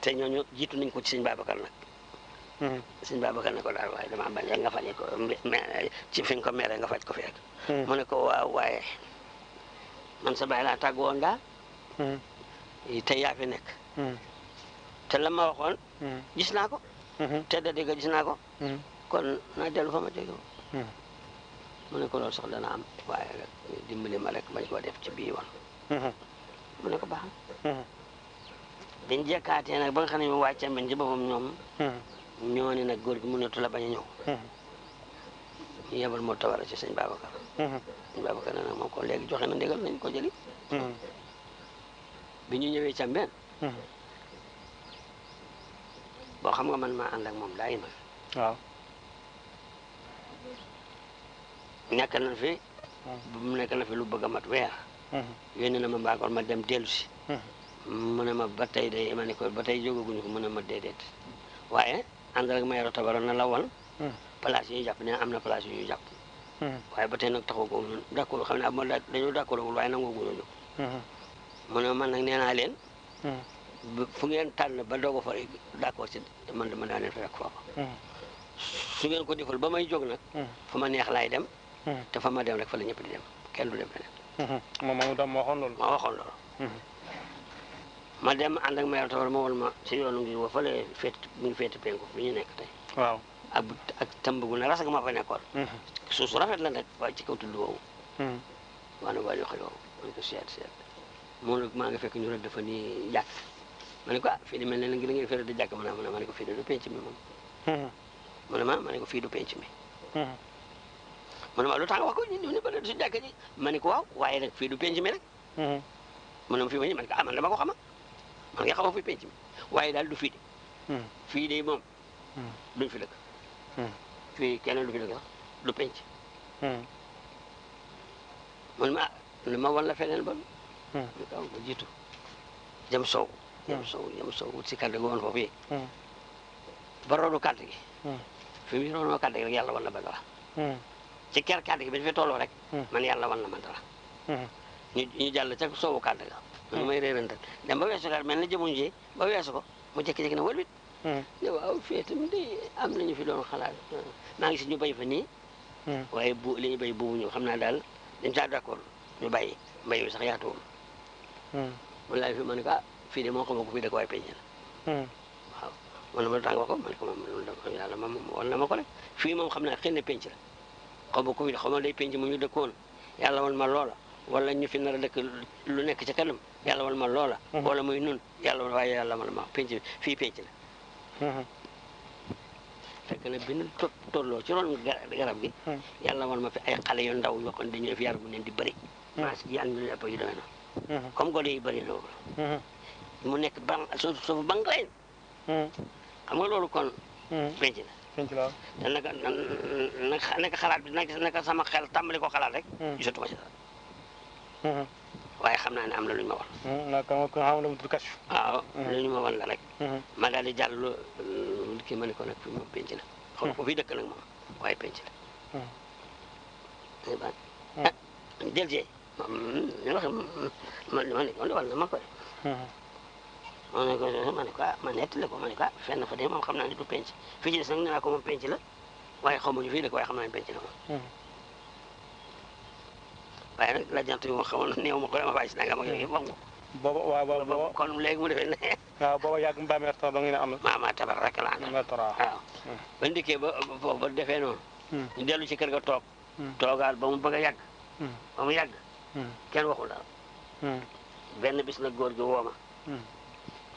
te ñooñu jiitu nañ ko ci sëñ Babacar nag. sëñ Babacar ne ko daal waaye dama bañ rek nga faje ko ci fi nga ko mere nga faj ko fi rek. mu ne ko waaw waaye man sa baay laa tàggu woon daal. tey yaa fi nekk. te la ma waxoon. gis naa ko. te da dégg gis naa ko. kon naa dellu fa ma jóge woon. mu ne ko loolu sax dana am waaye rek dimbali ma rek bañ koo def ci bii woon. mu ne ko baax na. biñ jekkaatee nag ba nga xam ne waa Cambérène ci boppam ñoom. ñoo ne nag góor gi mënatu la bañ a ñëw. ñu yebal moo tawara ci sëñ Babacar. sëñ Babacar ne nag moom ko léegi joxe na ndigal nañ ko jëli. bi ñu ñëwee Cambérène. boo xam nga man maa ànd ak moom daay ma. waaw. nekk na fi. mu nekk na fi lu bëgg a mat weer. yónni na ma mbaakoon ma dem dellu si. mu ne ma ba tey de ma ne ko ba tey jógaguñu ko mu ne ma déedéet waaye ànd rek ma yoro tabara na la wal place yi ñu jàpp ne am na place yu ñu jàpp. waaye ba tey nag taxaw ko ñun d'accord xam ne ab ma dañoo d'accordagul waaye nangoo guñoo jóg. mu ne man nag nee naa leen. fu ngeen tànn ba doog a fa d'accord ci man dama daa leen fa fekk foofa. su ngeen ko defal ba may jóg nag. fa ma neex laay dem. te fa ma dem rek fa la ñëpp di dem kenn du dem feneen. moom moo waxoon loolu. ma waxoon loolu. ma dem ànd ak maire tawar ma wol ma si yoonu ngi wa fële mu ngi féete penku fi ñu nekk tey. waaw ak tëmb na rasak ma fa nekkoon. suuf su rafet la nag waaye ci kaw tudd woowu. waane waa ñu xëy woowu ma ne ko seet moom nag maa ngi fekk ñu rek dafa nii jàkk ma ne ko fii di mel ne la ngeen fere di jàkk ma ne ko fii du penc mi moom. mu ne ma ne ko fii du penc mi. mu ne ma lu tax nga wax ko ñu ne ba su jàkk ji ma ne ko waaw waaye nag fii du penc mi rek. mu ne ma fii ma ñu ma ne ko man dama ko xama man nga xamoo fi penc mi waaye daal du fii de. fii de moom. duñ fi dëkk. fii kenn du fi dëkk sax du penc. mu ne ma lu ma wan la feneen ba. ma jiitu jëm sow. jëm sow wut si kàddu gi woon foofu yi. ba roonu kàddu gi. fi mu roonoo kàddu gi rek yàlla wan na ba dara. ci ker kàddu gi bi dafay tolloo rek. man yàlla wan na ma dara. ñu jàll ca soowu kàddu ga. man may réerantal dem ba weesu daal mel na jëmuñ ji ba weesu ko mu jékki-jékki na wëlbit. ne waaw fii itam de am nañu fi doon xalaat maa ngi si ñu béy fa nii. waaye li ñu béy boobu ñu xam naa daal dañ saa d'accord ñu bàyyi mbéy bi sax yaatuwul. man laay fi ma ne ko fii de moo xamoo ko fii dëkk waaye peñe la. waaw man la ma tàng wax ko ma ne ko moom yàlla moom wan na ma ko rek fii moom xam naa xëy na penc la xaw ma ko fi xaw ma day penc mu ñu dëkkoon yàlla wan ma loola. wala ñu fi nar a dëkk lu nekk ci kanam yàlla wal ma loola. wala muy nun yàlla waaye yàlla wal ma penc fii penc la. fekk na bi ñu tolloo ci ron garab gi. yàlla wal ma fi ay xale yu ndaw yoo xam ne dañuy fi yar bu leen di bëri. maas gi ak ñu ëpp yu demee noonu. comme gone yi bëri loolu. mu nekk ban suufu banque lay. xam nga loolu kon. penc la. penc la te naka xalaat bi naka sama xel tàmbali ko xalaat rek. gisatuma ci dara. waaye xam naa ne am na lu ñu ma wan. waaw lu ñu ma wan la rek. ma daal di jàll kii ma ne ko nag fii moom penc la. xam ko fii dëkk nag moom waaye penc la. jël ci li wax ma ne ko wal na ma ko de. ma ne ko ma nettali ko ma ne ko fenn fa de moom xam naa ne du penc fii ci des nag nee naa ko moom penc la waaye xamuñu fii dëkk waaye xam naa ne penc la moom. waaye nag la jant bi ma xamoon néew ma ko dama bàyyi si nangam ak yooyu wax nga. booba waaw booba kon léegi mu defee ne. waaw booba yàgg mbaa tor ba ngeen am. maa tabar rek la àndal. waaw. ba ndikkee ba foofu ba defee noonu. ñu dellu ci kër ga toog. toogaal ba mu bëgg a yàgg. ba mu yàgg. kenn waxul dara. benn bis nag góor gi woo ma.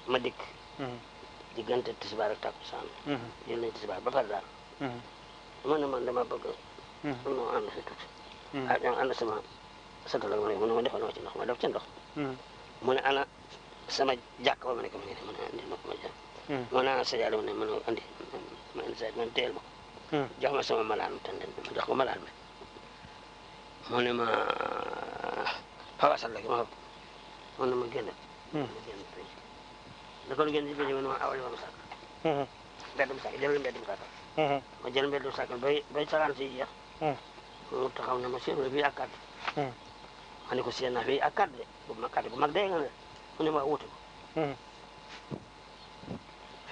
ma dikk. diggante tisbaar ak takkusaan. jël nañ tisbaar ba pare daal. ma ne man dama bëgg. non ànd si tuuti. ànd sama satala ma ne mu ne ma defal ma ci ndox ma def ca ndox. mu ne ana sama jàkk ba ma ne ko ma ne ma ne andi ma ko ma jàkk. mu ne ana sajaada ma ne ma ne andi ma andi sajaada ma ne teel ma ko. jox ma sama malaan tënden ma jox ko malaan mi. mu ne ma xawasal la ki ma xam mu ne ma génn. ma génn penc da ko génn ci penc ma ne ma awal ma sàkk. mbeddum sàkk jël mbeddum sàkkal. ma jël mbeddum sàkkal bay salaan si jeex. mu taxaw ne ma séen la fii ak kàddu. ma ne ko séen naa fii ak kàddu de boobu ma kàddu bu mag dee nga ne mu ne ma wuute ko.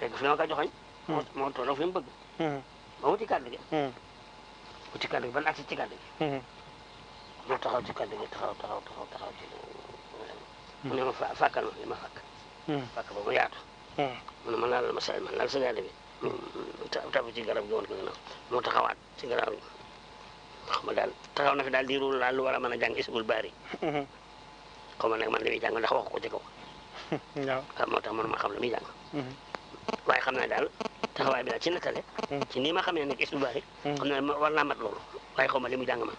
fekk fi ma ko joxoñ moo tolloo fi mu bëgg ma wuti kàddu gi ban agsi ci kàddu gi moo taxaw ci kàddu gi taxaw ci mu ne ma fàkkal ma li ma fàkk ba mu yaatu mu ne ma laal sa gaade bi tafu ci garab gi woon ko gannaaw moo taxawaat ci garab gi xam ma daal taxaw na fi daal di ruul laal lu war a mën a jàng isbul baari xaw ma nag man li muy jàng ndax wax ko ci kaw waaw moo tax man ma xam la muy jàng waaye xam naa daal taxawaay bi daal ci nettale ci nii ma xamee nag isbul baari xam naa war naa mat loolu waaye xaw ma li muy jàng man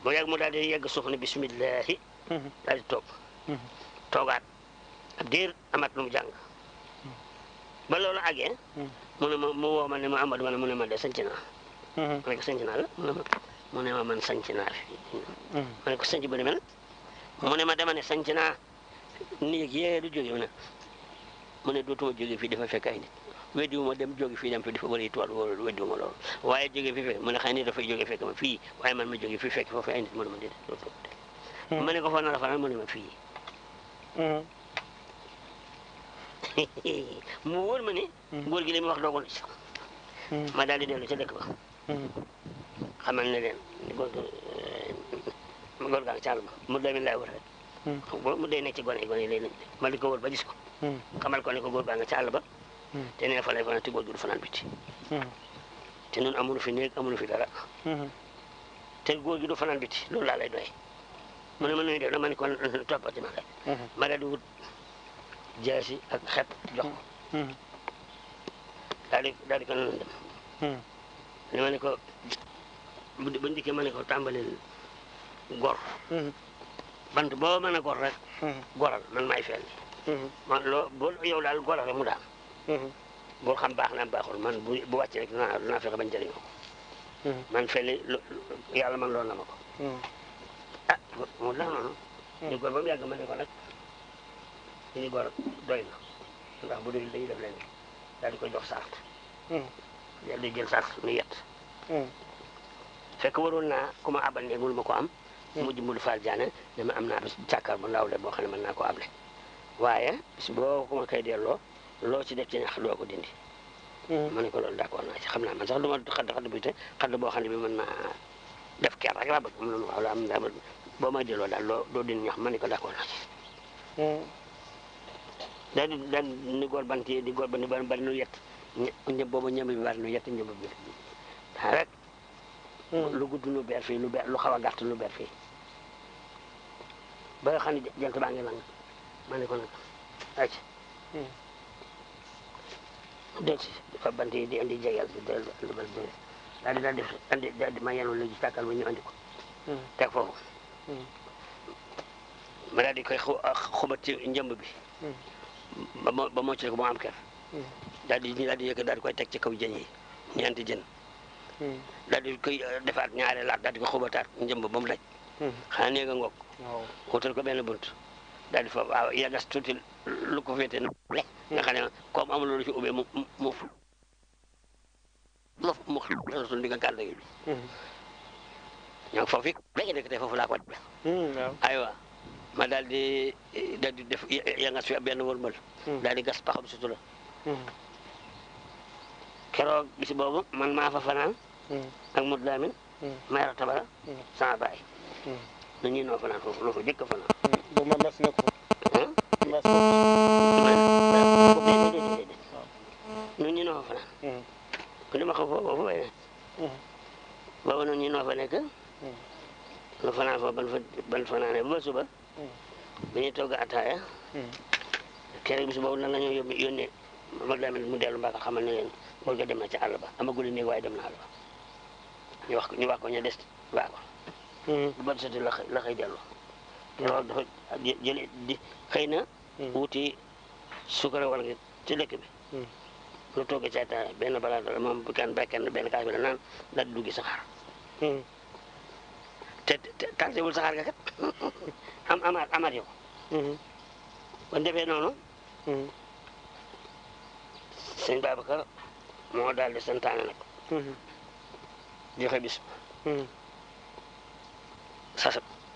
mu yàgg mu daal di yegg suuf ne bismillahi daal di toogaat ab diir amat lu mu jàng ba loolu àggee mu ne ma mu woo ma ne ma Amadou ma ne mu ne ma de sanc naa ma ne ko sanc naa la mu ne ma man sanc naa fi ma ne ko sanc ba ni mel mu ne ma dama ne sanc naa néeg yee du jóge mu ne dootuma jóge fii dafa fekk ay nit weddiwuma dem jóge fii dem fi dafa bëri tool wala weddiwuma loolu waaye jóge fii fekk mu ne xëy ni dafay jóge fekk ma fii waaye man ma jóge fii fekk foofu ay nit mu ne ma déedéet ma ne ko fa na la fanaan mu ne ma fii mu wóor ma ni góor gi li mu wax doogul ci ma daal di dellu ca dëkk ba xamal ne leen góor gaa ngi càll ba mu demin laay wër rek mu day nekk ci gone yi lay nañ ma di ko wër ba gis ko xamal ko ne ko góor gaa nga càll ba te nee fa lay fanaan te góor gi du fanaan biti te ñun amuñu fi néeg amuñu fi dara te góor gi du fanaan biti loolu laa lay doy mu ne ma nuy def na ma ne ko toppati ma rek ma daal di wut jaasi ak xet jox ko daal di ko noonu dem ne ma ne ko ba ndikkee ma ne ko tàmbalil gor bant boo mën a gor rek goral man maay fenn man boo yow daal goral rek mu daal boo xam baax na baaxul man bu wàcc rek dinaa fexe bañ jëriñoo ko man fenn yàlla man loolu na ma ko mu daal noonu ñu gor ba mu yàgg ma ne ko nag ñu gor doy na ndax bu dee dañuy def leen daal di koy jox sart daal di jël sart nu yett fekk waroon naa ku ma abal ne mënu ma ko am mujj mu faal jaane dama am naa bis càkkar bu ndaw le boo xam ne mën naa ko able waaye bis boo ko ma koy delloo loo ci def ci ñax doo ko dindi ma ne ko loolu d'accord naa ci xam naa man sax du ma xadd bu te xadd boo xam ne bi mën naa def ker rek laa bëgg mu ne waaw am boo may delloo daal doo dindi ñax ma ne ko d'accord naa ci daal ni góor bant yi di góor ba ni bari nu yett ñëb boobu ñëb bi bari nu yett ñëb bi daa rek lu gudd nu beer fii lu xaw a gàtt nu beer fii ba nga xam ne jant baa ngi lang ma ne ko nag ac del si fa bant yi di indi jegeel si daal di def daal di ma yenoon léegi tàkkal ba ñu andi ko teg foofu ma daal di koy xubat ci njëmb bi ba moo ci ko mu am ker daal di yëkk daal di koy teg ci kaw jën yi ñeenti jën daal di koy defaat ñaari laat daal di ko xubataat njëmb ba mu daj xanaa nee nga ngoog wutal ko benn bunt daal di fa waaw yagas tuuti lu ko féete nga xam ne comme amul lu ci ubbee mu di nga gàdda gi ñoo foofu it léegi dëkk te foofu laa ko aywa ma daal di def yangas fi benn wërmbal daal di gas paxam sutura keroog bis boobu man maa fa fanaan ak Modou Lamine Mayra Tabara sama baay nu ñuy noo fanaan foofu noo fa jëkk fanaan bu ma mas nekk mas déedéet nu ñuy noo fa fanaan ku dama xam foofu bay ne boobu nu ñuy noo fa nekk nu fanaan foofu ban fanaane ba suba bi ñuy togg ataaya keroog bis boobu nan la ñoo yónnee Modou Lamine mu dellu Mbàkke xamal ne leen góor ga dem na ca àll ba amagul néeg waaye dem na àll ba ñu wax ko ñu des waa ko bu bët seti la xëy dellu keroog dafa jële di xëy na wuti sukara wala nga ci dëkk bi lu togg ci ataaya benn balaa dara moom bu kenn benn kaas bi la naan daal di duggi saxaar te tardewul saxaar ga kat amaat yow kon defee noonu sëñ Babacar moo daal di santaane nag joxe bis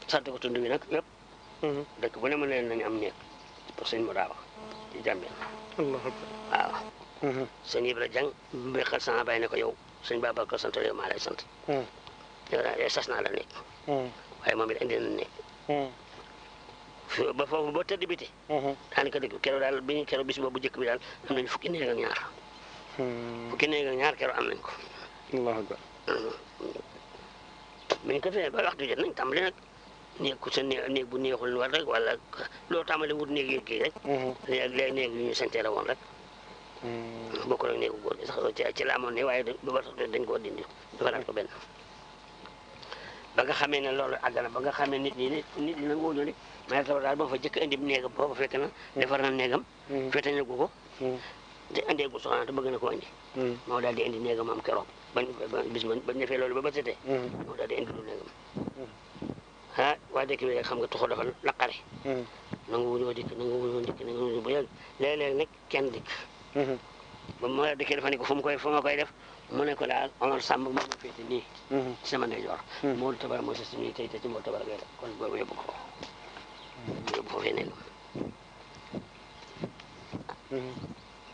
sant ko tund bi nag yëpp dëkk bu ne mën leen nañu am néeg pour sëñ mu daa wax ci jàmbeen allahu akbar. waaw sëñ Ibra Jang mbéqal sama bay ne ko yow sëñ Babacar sant yow maa lay sant yow daal sas naa la nekk waaye moom it indi na nekk ba foofu boo tëdd biti daanaka dëgg keroog daal bi ñu keroog bis boobu njëkk bi daal am nañ fukki néeg ak ñaar fukki néeg ak ñaar keroog am nañ ko allahu akbar. mais ko fee ba waxtu jot nañ tàmbali nag néeg ku sa néeg bu neexul war rek wala loo tàmbali wut néeg yi kii rek léegi néeg yu ñu santee la woon rek bokkul ak néegu góor gi sax ci la amoon ne waaye ba tax dañ koo dindi defaraat ko benn ba nga xamee ne loolu àgg na ba nga xamee nit ñi nag wóolu ne mais daal ba fa jëkk indi néegam booba fekk na defar na néegam fetañu ko te andeegu soxna te bëgg na ko indi moo daal di indi néegam am keroog bañ defee loolu ba setee moo daal di indi lu néegam waa dëkk bi xam nga tuxu dafa naqare nangu wuñoo dikk bu yàgg léeg-léeg nag kenn dikk ba mu la dikkee dafa ne ko fu ma koy def mu ne ko daal Omar Samb moo ma féete nii ci sama ndeyjoor Moolu Tabara mooy sa suñuy tey te ci Moolu Tabara ngay def kon boobu yóbbu ko yóbbu foofee néegam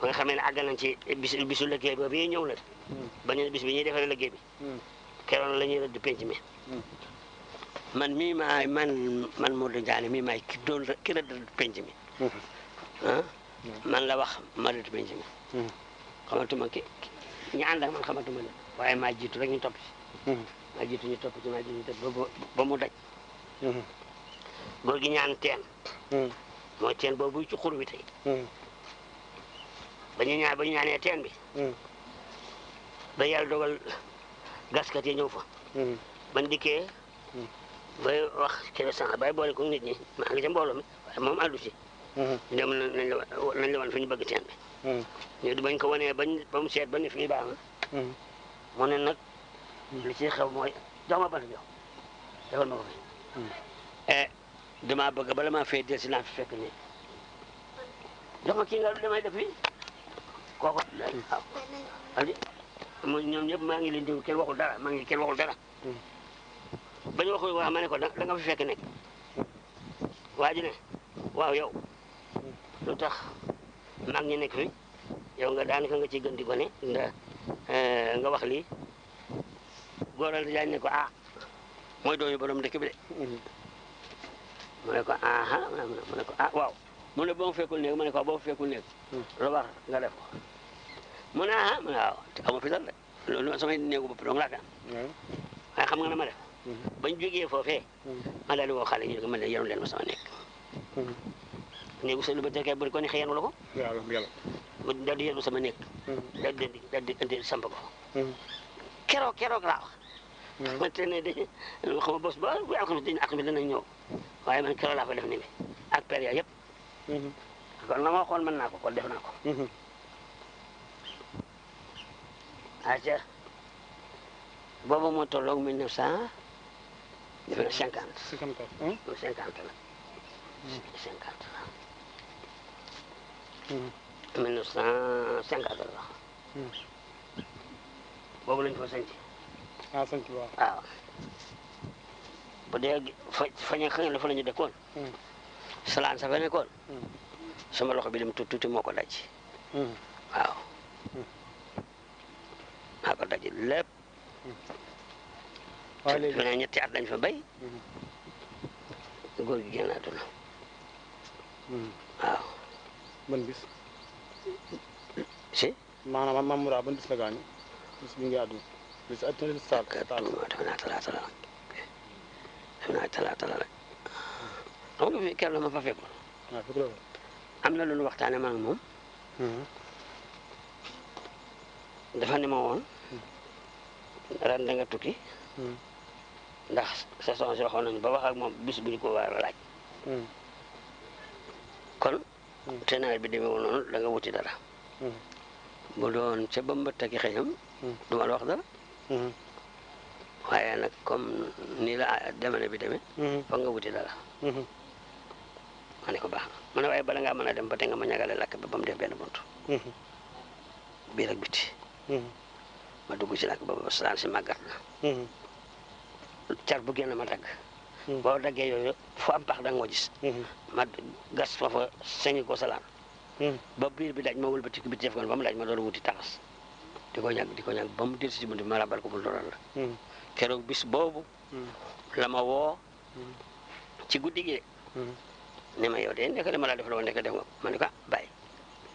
ba nga xamee ne àgg nañ ci bisu liggéey boobu yi ñëw na ba ñu bis bi ñuy defaree liggéey bi keroon la ñuy rëdd penc mi man mii maay man Modou Diané mii maay ki rëdd penc mi man la wax ma rëdd penc mi xamatuma ñi ànd ak man xamatuma leen waaye maa jiitu rek ñu topp ci maa jiitu ñu topp ba mu daj góor gi ñaan teen mooy teen boobu ci xur wi tey ba ñu ñaanee teen bi ba yàlla dogal gaskat yi ñëw fa ban dikkee bay wax kene sànq bay boole ko nit ñi maa ngi ca mbooloo mi waaye moom àndu ci dem nañ la wan fi ñu bëgg teen bi ñu di bañ ko wanee ba mu seet ba ne fii baax na mu ne nag li ci xew mooy jox ma bant jox defal ma ko fi damaa bëgg bala maa fay del si naa fi fekk nii jox ma kii nga damay def fii kooku waaw andi ñoom ñëpp maa ngi leen di kenn waxul dara ba ñu waxul wax ma ne ko da nga fi fekk nekk waa ji ne waaw yow lu tax mag ñi nekk fi yow nga daanaka nga ciy gën di gone nga wax lii góoral di ne ko mooy dooñu borom dëkk bi de mu ne ko mu ne ko waaw mu ne boo ma fekkul néeg mu ne ko boo ma fekkul néeg lu war nga def ko mu ne mu ne waaw te amoo fi dara de loolu samay néegu bopp dong laa fi am waaye xam nga na ma def bañ jógee foofee ma daal di woo xale yi ma ne yenu leen ma sama nekk néegu sëñ bi ba tey bu ko neexee yenu la ko mu daal di yenu sama nekk daal di indi samp ko keroog laa wax ma te ne dañ xam nga bos ba bu alxames dinañ ñëw waaye man keroog laa fa def ni bi ak per ya yëpp kon na ma waxoon mën naa ko kon def naa ko aca boobu moo tolloog 1950 la 1950 la boobu lañ fa sanc waaw bu dee fa ñu xëy na fa la ñu dëkkoon salaan sa fa nekkoon sama loxo bi dem tuuti moo ko daj waaw maa ko daj lépp fi ne ñetti at lañ fa bay góor gi génn àdduna waaw ban bis si maanaam Mamoura ban bis la gaañu bis bi nga àdduna bis altine defe naa talaata la rek xam nga fi kenn la ma fa fekk am na lu ñu waxtaane maa ngi moom dafa ne ma woon ren da nga tukki ndax saison si waxoon nañu ba wax ak moom bis bu ñu ko war a laaj kon te nawet bi demeewul noonu da nga wuti dara bu doon ca ba mbëtt ak xëyam du ma la wax dara waaye nag comme nii la demane bi demee foog nga wuti dara ma ne ko baax na ma ne waaye bala ngaa mën a dem ba te nga ma ñagale lakk ba mu def benn bunt biir ak biti ma dugg ci lakk ba salaan si màggat na car bu génn ma dagg boo daggee yooyu fu am pax da nga ko gis ma gas foofa sañi ko salaan ba biir bi daj ma wëlbati bi def ko ba mu daj ma doon wuti taxas di ko ñag ba mu dir si buntu bi ma rabal ko bul doral la keroog bis boobu la ma woo ci guddi gi ne ma yow de nekk dama laa def loo nekk def nga ma ne ko bàyyi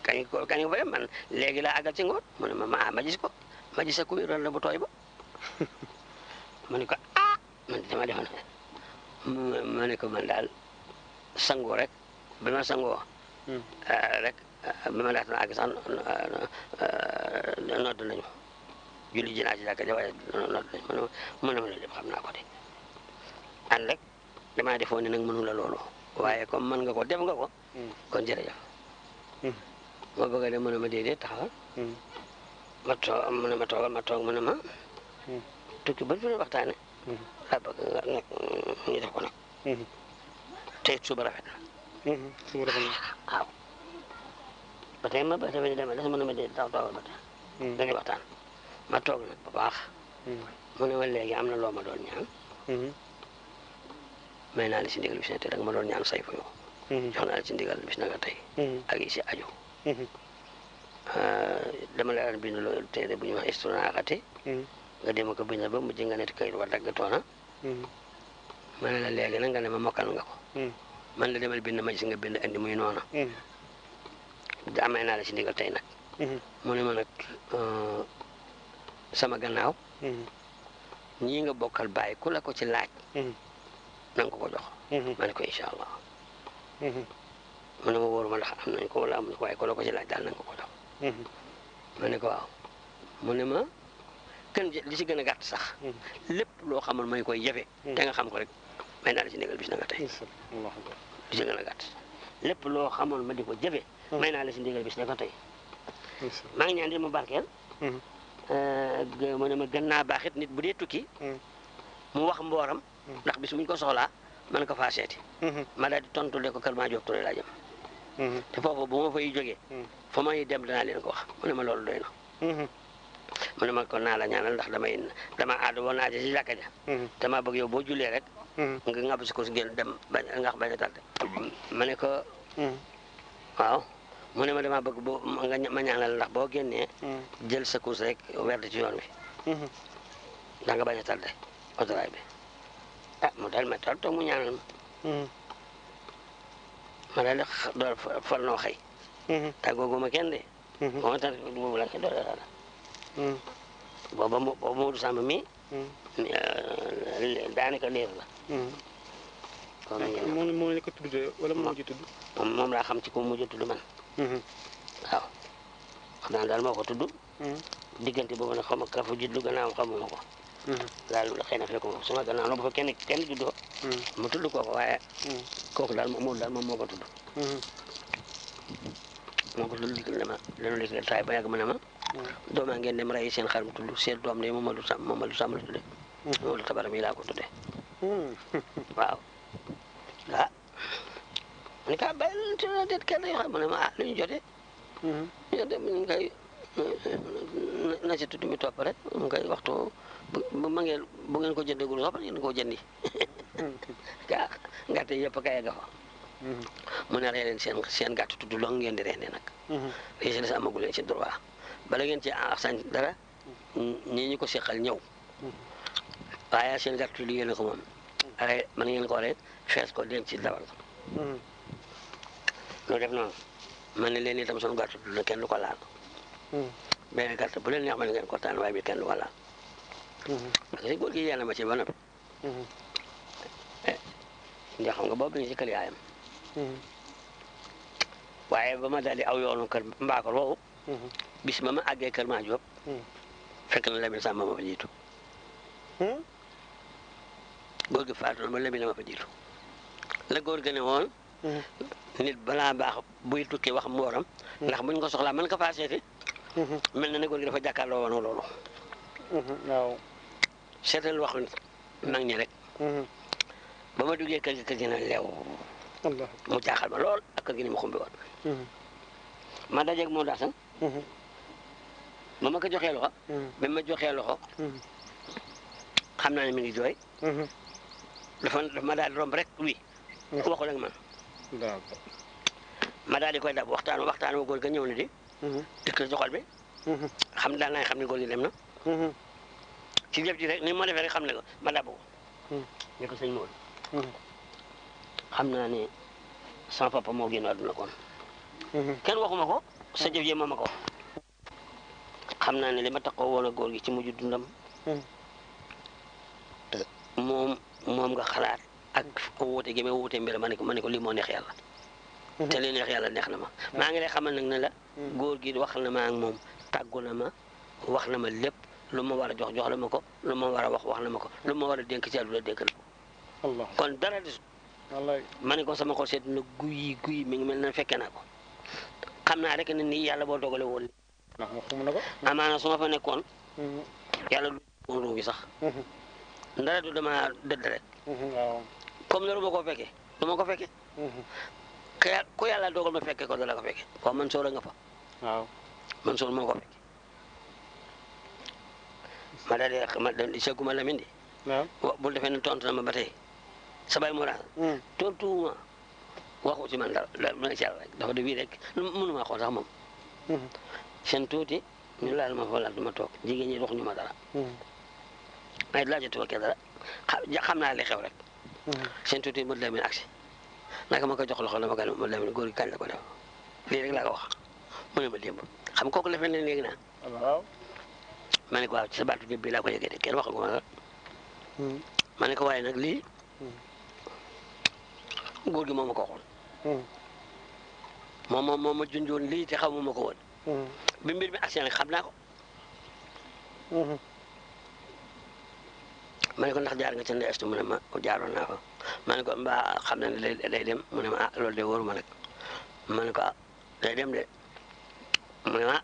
kañ ko fa dem man léegi laa àggal ci ngoon mu ne ma gis ko ma gis ko ron la bu tooy ba ma ne ko man dama defoon ma ne ko man daal sangoo rek bi ma sangoo rek bi ma laata àgg sax nodd nañu julli ji naa ci jàkka ja waaye nodd nañu mu ne ma lépp xam naa ko de ànd rek damaa defoon ne nag mënu la loolu waaye comme mën nga ko def nga ko kon jërëjëf ma bëgg a dem mu ne ma déedéet taxawal ma toog mu ne ma toogal ma toog mu ne ma tukki ba fi waxtaane laa bëgg nga nag ñu def ko nag tey suba rafet na waaw ba tey ma ba tey dama des mu ne ma déedéet toogal ba tey dañuy waxtaan ma toog nag bu baax mu ne ma léegi am na loo ma doon ñaan may naa la si ndigal bis na tey rek ma doon ñaan say fa yow jox naa la si ndigal bis na nga tey ak yi si aju dama la daan bind loolu téere bu ñu wax istonaaxate nga dem ko bind ba mujj nga ne kayit wa daggatoona ma ne la léegi nag nga ne ma mokkal nga ko man la demal bind ma gis nga bind andi muy noona amee naa la si ndigal tey nag mu ne ma nag sama gannaaw ñii nga bokkal bàyyi ku la ko ci laaj na nga ko jox ma ne ko incha allah mu ne ma wóoruma ndax am nañ ko wala amuñ ko waaye ku la ko ci laaj daal na nga ko jox ma ne ko waaw mu ne ma kenn li si gën a gàtt sax lépp loo xamoon may koy jafe te nga xam ko rek may naa la si ndigal bis na nga tey li si gën a gàtt lépp loo xamoon ma di ko jafe may naa la si ndigal bis na nga tey maa ngi ñaan di ma barkeel mu ne ma gën naa baaxit nit bu dee tukki mu wax mbooram ndax bis muñ ko soxlaa mën ko faa seeti ma daal di tontu le ko kër maa Jóob Ture laa jëm te foofu bu ma fay jógee fa may dem danaa leen ko wax mu ne ma loolu doy na mu ne ma kon naa la ñaanal ndax dama àddu woon naa ci jàkka ja dama bëgg yow boo jullee rek nga ngàbb si ko si génn dem bañ a talte ma ne ko waaw mu ne ma dama bëgg ma ñaanal ndax boo génnee jël sa course rek werd ci yoon wi ndax nga bañ a talte autorail bi mu daal ma toog mu ñaanal ma daal di door fal noo xëy tàggooguma kenn de moo tax boobu la door dara booba Modou Samb mi daanaka leer la moom la ko tudd wala moo mujj tudd moom laa xam ci ko mujj tudd man waaw xam naa daal moo ko tudd diggante boobu nag xaw ma ka fa juddlu gannaaw xamuma ko daal xëy na fekk moom sama gannaaw nag bu fa kenn juddoo mu tudd kooku waaye kooku daal moom moo ko tudd moo ko tudd dikkal dama lenu dikkal taay ba yàgg ma ne ma doomaa ngeen dem rey seen xar mu tudd seen doom de Mamadou Samb la tudde Mamadou Tabara mi laa ko tudde waaw mu ne ka bàyyi det kenn yoo xam mu ne ma lu ñu jotee ñu koy na si tudd mi topp rek mu koy waxtu bu ngeen ko jëndagul sax ngeen koo jëndi ngàtt yëpp kay ga fa mu ne rey leen seen gàtt tudd loo ngeen di reende nag fii si des amagu leen ci droit bala ngeen ci sañ dara ñi ñu ko seqal ñëw waaye seen gàtt tudd yéen ko moom rey mën ngeen ko rey fees ko denc ci dawal loolu def noonu man ne leen itam sunu gàtt tudd kenn du ko laal benn gàtt bu leen neex mën ngeen ko tànn waaye bi kenn du ko laal parce que góor gi yéena ma ci ba noppi ndax xam nga boobu ngi ci kër yaayam waaye ba ma daal di aw yoonu kër Mbakar woowu bis ba ma àggee kër maa Jóob fekk na Lamine Samb ma fa jiitu góor gi faatu na ma Lamine ma fa jiitu la góor gi ne woon nit balaa baax buy tukki wax mbooram ndax buñ ko soxlaa mën ko faa seeti mel na ne góor gi dafa jàkkaarloo woon loolu waaw seetal waxu mag ñi rek ba ma duggee kër gi na leew mu jaaxal ma lool ak kër gi ni mu xumbi woon ma dajeeg moo daasan ba ma ko joxee loxo ba ma joxee loxo xam naa ne mi ngi jooy dafa ma daal di romb rek oui waxul ak man d'accord. ma daal di koy dab waxtaan wa góor ga ñëw na di dëkk ci xol bi xam daal naa xam ne góor gi dem na ci jëf ji rek ni ma defee rek xam ne ko ma dab ko ne ko sëñ Maodo xam naa ne sama papa moo génn àdduna kon kenn waxuma ko sa jëf ji ma ko xam naa ne li ma taxaw woon a góor gi ci mujj dundam moom nga xalaat ak wuute gi may wuute mbir ma ne ko lii moo neex yàlla te li neex yàlla neex na ma maa ngi lay xamal nag ne la góor gi wax na ma ak moom tàggu na ma wax na ma lépp lu ma war a jox la ma ko lu ma war a wax na ma ko lu ma war a dénk ci àdduna dénk na ko kon dara des ma ne ko sama xol seet na guy mi ngi mel na fekke naa ko xam naa rek ne nii yàlla boo dogale woon ndax ma xum na ko amaana su ma fa nekkoon yàlla du woon ruu bi sax dara du dama dëdd rek waaw comme loolu ma ko fekkee du ma ko fekkee ku yàlla dogal ma fekkee ko dala ko fekkee ko man soor a nga fa waaw man soor moo ko fekkee ma daal di segguma Lamine di waaw bul defee ne tontu na ma ba tey sa bay moral tontuwuma waxu ci man dara ma ci yàlla rek dafa de wii rek mënuma xool sax moom seen tuuti ñu laal ma xoolaat du ma toog jigéen ñi dox ñu ma dara may laajatuma kenn dara xam naa li xew rek seen tuuti mu Lamine agsi naka ma ko jox loxo dama ko mu Lamine góor gi kañ la ko def lii rek laa ko wax mu ne ma démb xam kooku la fen ne léegi naa waaw ma ne ko waaw ci sa baatu démb bi laa ko yëgee de kenn waxagu ma dara ma ne ko waaye nag lii góor gi moom ma ko waxoon moom ma junjoon lii te xaw ma ko woon bi mbir mi agsi nag xam naa ko ma ne ko ndax jaar nga ca Ndeye Astou mu ne ma jaaroon naa fa ma ne ko mbaa xam na ne day dem mu ne ma ah loolu de wóoruma nag ma ne ko ah day dem de mu ne ma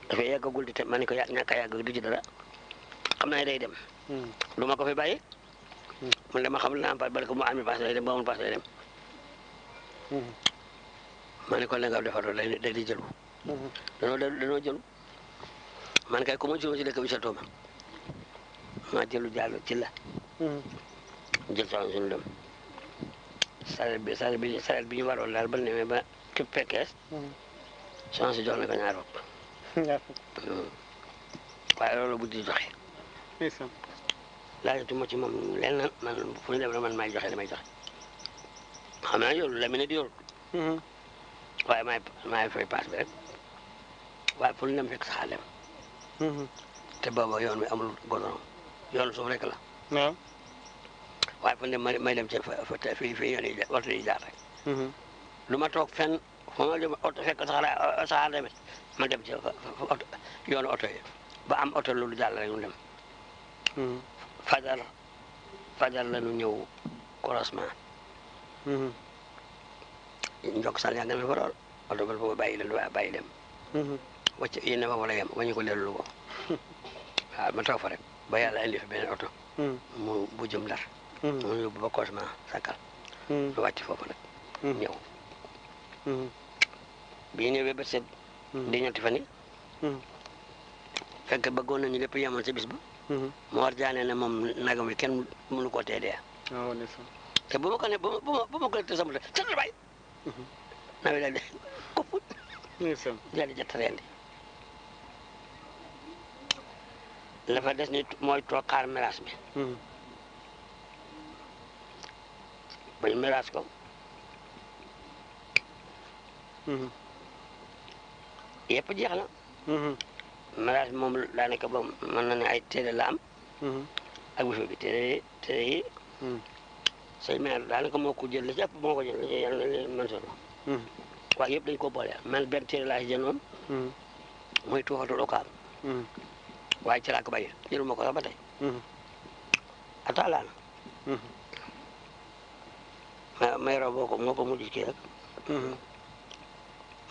dafay yàggagul di te ma ne ko ñàkk a yàgg du ci dara xam naa ne day dem du ma ko fi bàyyi mu ne ma xam naa bala ko mu amee paas day dem ba amul paas day dem ma ne ko la nga defaroo day di jëlu danoo jëlu man kay ku ma jëloo ci dëkk bi sa tooma maa jëlu jàll ci la jël soxna suñu dem saret bi ñu waroon daal ba demee ba ci fekkees soxna si jox na ko ñaar fukk waaye loolu bu di joxe laajatuma ci moom lenn man fu ñu dem rek man maay joxe damay joxe xam naa yoolu la mi ne di yoolu waaye maay fay paas bi rek waaye fu ñu dem fekk saxaa dem te booba yoon bi amul goudron yoon suuf rek la waaw waaye fu ñu dem may dem ci fii yoon yi oto yi jaar rek lu ma toog fenn fu ma dem oto fekk saxaar demit ma dem ci oto yoonu oto yi ba am oto loolu jàll rek ñu dem fajar la ñu ñëw croisement njokk sal yàgg na fa lool oto ba foofu bàyyi dem wacc yéen fa war a yem wañu ko dellu ko waaw ma toog fa rek ba yàlla indi fi beneen oto mu bu jëm Ndar mu yóbbu ba croisement Sakal lu wàcc foofu nag ñëw bi ñëwee ba set di ñetti fan yi fekk bëggoon nañu lépp yemoon ci bis ba mu war jaane ne moom nagam wi kenn mënu koo tee dee te bu ma ko ne bu ma ko te sama te bay nawe daal di kopp daal di jot rendi la fa des ni mooy toog xaar miraas bi ba ñu miraas ko yëpp jeex na miraas bi moom daanaka ba mën na ne ay téere la am ak bu bi téere yi say maire daanaka moo ko jël la ci ëpp moo ko jël yàlla na leen mën solo waaye yëpp dañ ko boole man benn téere laa si jëndoon mooy tuuxatul okaam waaye ci laa ko bàyyi jëluma ko sax ba tey ataalaana may raw moo ko mujj kii rek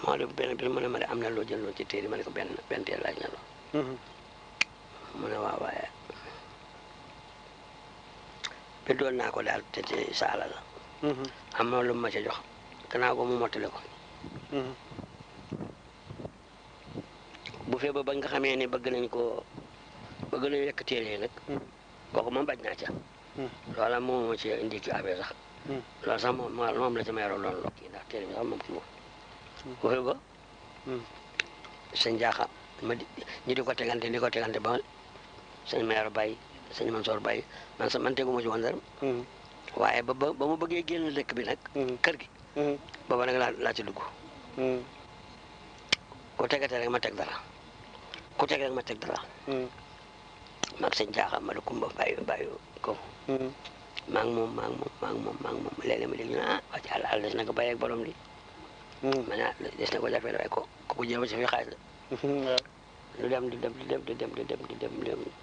moo def benn bi mu ne ma de am na loo jëndoon ci téere ma ne ko benn téere laa jëndoon mu ne waaw waaye bi doon naa ko daal te ci saala la am na lu ma ca jox gannaaw ko mu mottali ko bu fee ba nga xamee ne bëgg nañu yekk téere yi nag kooku moom bañ naa ca loola moom moo ci indi ci affaire sax loolu sax moom la ci may doon lokk yi ndax téere bi sax moom ci moom waxee ba sëñ jaaxa ñu di ko tegante ba sëñ maire Baye sëñ Mansour Baye man teguma ci woon dara waaye ba mu bëggee génn dëkk bi nag kër gi booba nag laa ci dugg ku tegate rek ma teg dara ku teg rek ma teg dara maag sëñ jaaxa ma da kumba bàyyi ko maa ngi moom léeg-léeg ma dégg ñu ne waa ci àll des na ko bàyyi ak borom li ma ne des na ko jàppee waaye ko jéem a si fi xaalis la lu dem di dem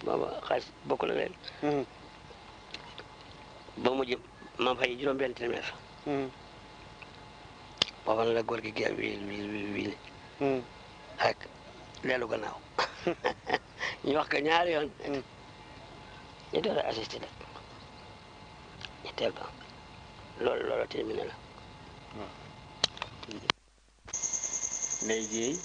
booba xaalis bokk la leen ba mujj ma fay juróom-benn téeméer booba na la góor gi geer wii ak leelu gannaaw ñu wax ko ñaari yoon ñu door a assisté nag ñetteel ba loolu terminé la Ndeye Dieye